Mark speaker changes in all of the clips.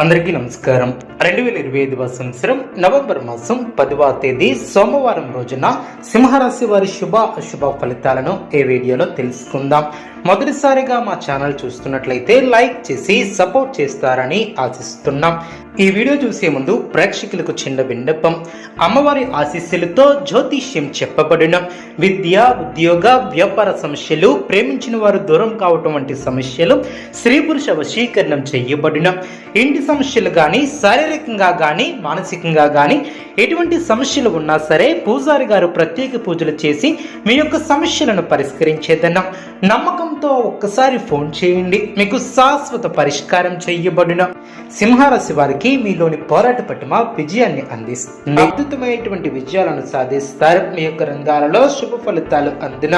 Speaker 1: అందరికీ నమస్కారం. 2025 సంవత్సరం నవంబర్ మాసం 10వ తేదీ సోమవారం రోజున సింహరాశి వారి శుభ అశుభ ఫలితాలను ఈ వీడియోలో తెలుసుకుందాం. మొదటిసారిగా మా ఛానల్ చూస్తున్నట్లయితే లైక్ చేసి సపోర్ట్ చేస్తారని ఆశిస్తున్నాం. ఈ వీడియో చూసే ముందు ప్రేక్షకులకు చిన్న విన్నపం. అమ్మవారి ఆశీస్సులతో జ్యోతిష్యం చెప్పబడిన విద్య, ఉద్యోగ, వ్యాపార సమస్యలు, ప్రేమించిన వారు దూరం కావటం వంటి సమస్యలు, స్త్రీ పురుష వశీకరణం చేయబడిన ఇంటి సమస్యలు కానీ, శారీరకంగా కానీ, మానసికంగా కానీ ఎటువంటి సమస్యలు ఉన్నా సరే పూజారి గారు ప్రత్యేక పూజలు చేసి మీ యొక్క సమస్యలను పరిష్కరించేదన్నాం. నమ్మకంతో ఒక్కసారి ఫోన్ చేయండి, మీకు శాశ్వత పరిష్కారం చేయబడిన. సింహరాశి వారికి మీలోని పోరాట పటిమ విజయాన్ని అందిస్తుంది. అద్భుతమైనటువంటి విజయాలను సాధిస్తారు. మీ యొక్క రంగాలలో శుభ ఫలితాలు అందిన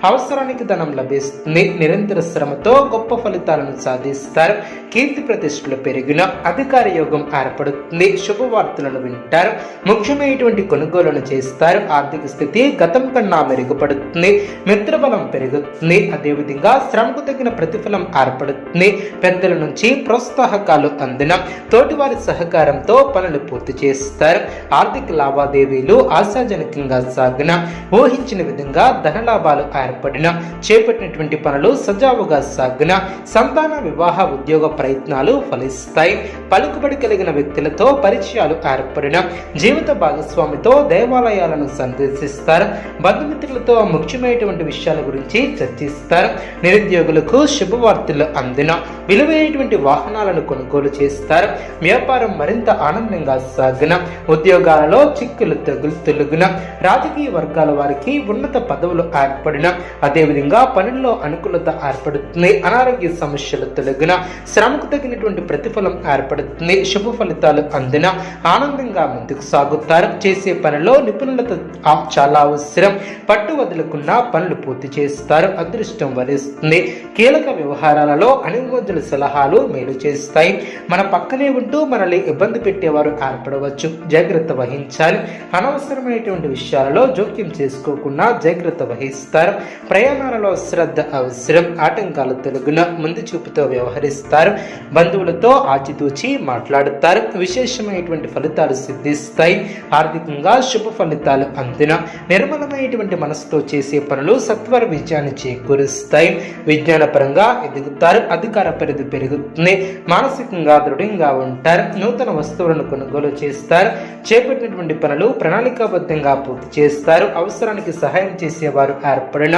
Speaker 1: అవసరానికి ధనం లభిస్తుంది. నిరంతర శ్రమతో గొప్ప ఫలితాలను సాధిస్తారు. కీర్తి ప్రతిష్టలు పెరిగిన అధికార యోగం ఏర్పడుతుంది. శుభవార్తలను వింటారు. ముఖ్యమైనటువంటి కొనుగోలును చేస్తారు. ఆర్థిక స్థితి గతం కన్నా మెరుగుపడుతుంది. మిత్రబలం పెరుగుతుంది. అదేవిధంగా శ్రమకు తగిన ప్రతిఫలం ఏర్పడుతుంది. పెద్దల నుంచి ప్రోత్సాహకాలు అందిన తోటివారి సహకారంతో పనులు పూర్తి చేస్తారు. ఆర్థిక లావాదేవీలు ఆశాజనకంగా సాగిన ఊహించిన విధంగా ధన లాభాలు ఏర్పడిన చేపట్టినటువంటి పనులు సజావుగా సాగిన సంతాన వివాహ ఉద్యోగ ప్రయత్నాలు ఫలిస్తాయి. పలుకుబడి కలిగిన వ్యక్తులతో పరిచయాలు ఏర్పడిన జీవిత భాగస్వామితో దేవాలయాలను సందర్శిస్తారు. బంధుమిత్రులతో ముఖ్యమైనటువంటి విషయాల గురించి చర్చిస్తారు. నిరుద్యోగులకు శుభవార్తలు అందిన విలువైనటువంటి వాహనాలను కొనుగోలు చేస్తారు. వ్యాపారం మరింత ఆనందంగా సాగిన ఉద్యోగాలలో చిక్కులు తొలగిన రాజకీయ వర్గాల వారికి ఉన్నత పదవులు ఏర్పడిన అదేవిధంగా పనుల్లో అనుకూలత ఏర్పడుతుంది. అనారోగ్య సమస్యలు తొలగిన శ్రమకు తగినటువంటి ప్రతిఫలం ఏర్పడుతుంది. శుభ ఫలితాలు అందిన ఆనందంగా ముందుకు సాగుతారు. చేసే పనిలో నిపుణులత చాలా అవసరం. పట్టు వదులుకున్న పనులు పూర్తి చేస్తారు. అదృష్టం వరిస్తుంది. కీలక వ్యవహారాలలో అనుమోదుల సలహాలు మేలు చేస్తాయి. మన పక్కనే ఉంటూ మనల్ని ఇబ్బంది పెట్టేవారు ఏర్పడవచ్చు. జాగ్రత్త వహించాలి. అనవసరమైనటువంటి విషయాలలో జోక్యం చేసుకోకుండా జాగ్రత్త వహిస్తారు. ప్రయాణాలలో శ్రద్ధ అవసరం. ఆటంకాలు తొలగిన ముందు చూపుతో వ్యవహరిస్తారు. బంధువులతో ఆచితూచి మాట్లాడుతారు. విశేషమైనటువంటి ఫలితాలు సిద్ధిస్తాయి. ఆర్థికంగా శుభ ఫలితాలు అందిన నిర్మలమైనటువంటి మనసుతో చేసే పనులు సత్వర విజయాన్ని చేకూరుస్తాయి. విజ్ఞానపరంగా ఎదుగుతారు. అధికార పరిధి పెరుగుతుంది. మానసికంగా దృఢంగా ఉంటారు. నూతన వస్తువులను కొనుగోలు చేస్తారు. చేపట్టినటువంటి పనులు ప్రణాళికాబద్ధంగా పూర్తి చేస్తారు. అవసరానికి సహాయం చేసేవారు ఏర్పడిన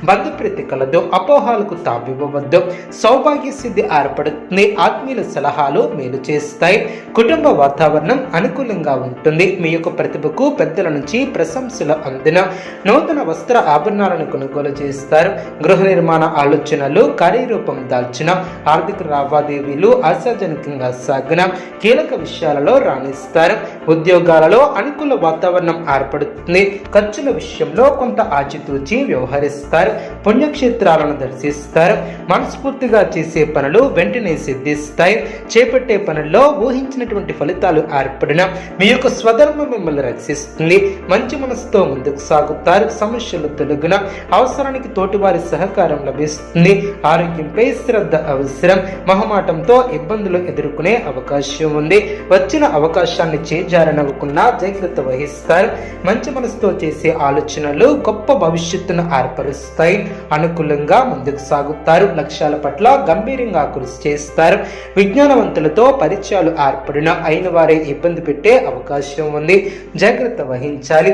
Speaker 1: బంధుప్రీతి కలదు. అపోహాలకు తావివ్వవద్దు. సౌభాగ్య సిద్ధి ఏర్పడుతుంది. ఆత్మీయుల సలహాలు మేలు చేస్తాయి. కుటుంబ వాతావరణం అనుకూలంగా ఉంటుంది. మీ యొక్క ప్రతిభకు పెద్దల నుంచి ప్రశంసలు అందిన నూతన వస్త్ర ఆభరణాలను కొనుగోలు చేస్తారు. గృహ నిర్మాణ ఆలోచనలు కార్యరూపం దాల్చిన ఆర్థిక లావాదేవీలు ఆశాజనకంగా సాగిన కీలక విషయాలలో రాణిస్తారు. ఉద్యోగాలలో అనుకూల వాతావరణం ఏర్పడుతుంది. ఖర్చుల విషయంలో కొంత ఆచితూచి వ్యవహరిస్తారు. పుణ్యక్షేత్రాలను దర్శిస్తారు. మనస్ఫూర్తిగా చేసే పనులు వెంటనే సిద్ధిస్తాయి. చేపట్టే పనుల్లో ఊహించినటువంటి ఫలితాలు ఏర్పడిన మీ యొక్క స్వధర్మం మిమ్మల్ని రక్షిస్తుంది. మంచి మనసుతో ముందుకు సాగుతారు. సమస్యలు తొలగిన అవసరానికి తోటివారి సహకారం లభిస్తుంది. ఆరోగ్యంపై శ్రద్ధ అవసరం. మొహమాటంతో ఇబ్బందులు ఎదుర్కొనే అవకాశం ఉంది. వచ్చిన అవకాశాన్ని చేజారనవ్వకుండా జాగ్రత్త వహిస్తారు. మంచి మనసుతో చేసే ఆలోచనలు గొప్ప భవిష్యత్తును ఏర్పరుస్తాయి. అనుకూలంగా ముందుకు సాగుతారు. లక్ష్యాల పట్ల గంభీరంగా కృషి చేస్తారు. విజ్ఞానవంతులతో పరిచయాలు ఏర్పడిన అయిన వారే ఇబ్బంది పెట్టే అవకాశం ఉంది. జాగ్రత్త వహించాలి.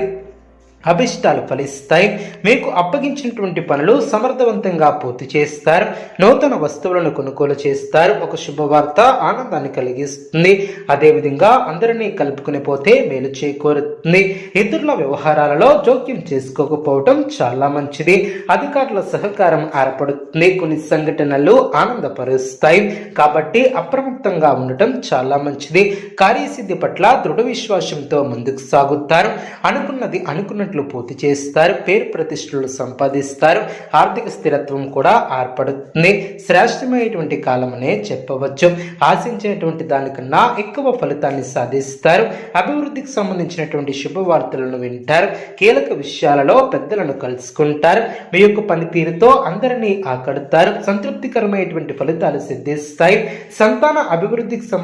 Speaker 1: అభిష్టాలు ఫలిస్తాయి. మీకు అప్పగించినటువంటి పనులు సమర్థవంతంగా పూర్తి చేస్తారు. నూతన వస్తువులను కొనుగోలు చేస్తారు. ఒక శుభవార్త ఆనందాన్ని కలిగిస్తుంది. అదేవిధంగా అందరినీ కలుపుకుని పోతే మేలు చేకూరుతుంది. ఇతరుల వ్యవహారాలలో జోక్యం చేసుకోకపోవటం చాలా మంచిది. అధికారుల సహకారం ఏర్పడుతుంది. కొన్ని సంఘటనలు ఆనందపరుస్తాయి. కాబట్టి అప్రమత్తంగా ఉండటం చాలా మంచిది. కార్యసిద్ధి పట్ల దృఢ విశ్వాసంతో ముందుకు సాగుతారు. అనుకున్నది అనుకున్నట్లు పూర్తి చేస్తారు. పేరు ప్రతిష్టలు సంపాదిస్తారు. ఆర్థిక స్థిరత్వం కూడా ఏర్పడుతుంది. శ్రేష్టమైనటువంటి కాలమనే చెప్పవచ్చు. ఆశించేటువంటి దానికన్నా ఎక్కువ ఫలితాన్ని సాధిస్తారు. అభివృద్ధికి సంబంధించినటువంటి శుభవార్తలను వింటారు. కీలక విషయాలలో పెద్దలను కలుసుకుంటారు. మీ యొక్క పనితీరుతో అందరినీ ఆకడతారు. సంతృప్తికరమైనటువంటి ఫలితాలు సిద్ధిస్తాయి. సంతాన అభివృద్ధికి